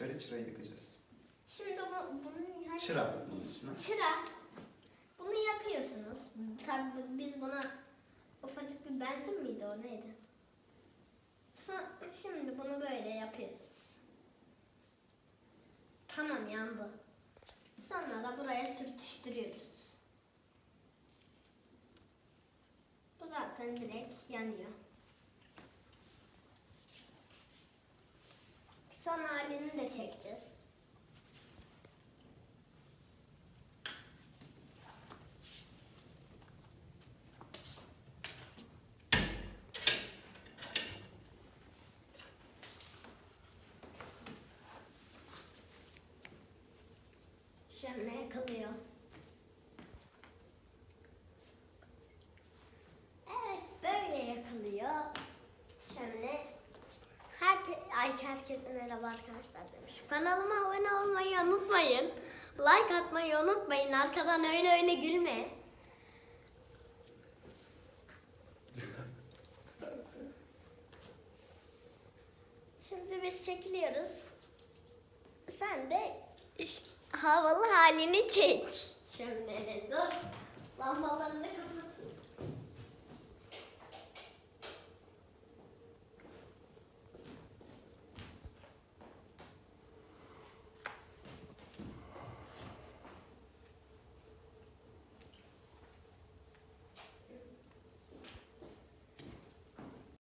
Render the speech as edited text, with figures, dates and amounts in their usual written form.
kere çırayı yakacağız. Şimdi bunu Çıra bunun üstüne. Çıra. Bunu yakıyorsunuz. Tabii biz buna ufacık bir benzin miydi o neydi? Şimdi bunu böyle yapıyoruz. Tamam yandı. Sonra da buraya sürtüştürüyoruz. Bu zaten direkt yanıyor. Son halini de çekeceğiz. Şöyle yakılıyor. Evet böyle yakılıyor. Şöyle herkese merhaba arkadaşlar demiş. Kanalıma abone olmayı unutmayın. Like atmayı unutmayın. Arkadan öyle gülme. Şimdi biz çekiliyoruz. Sen de havalı halini çek. Şöyle dur. Lambalarını kapat.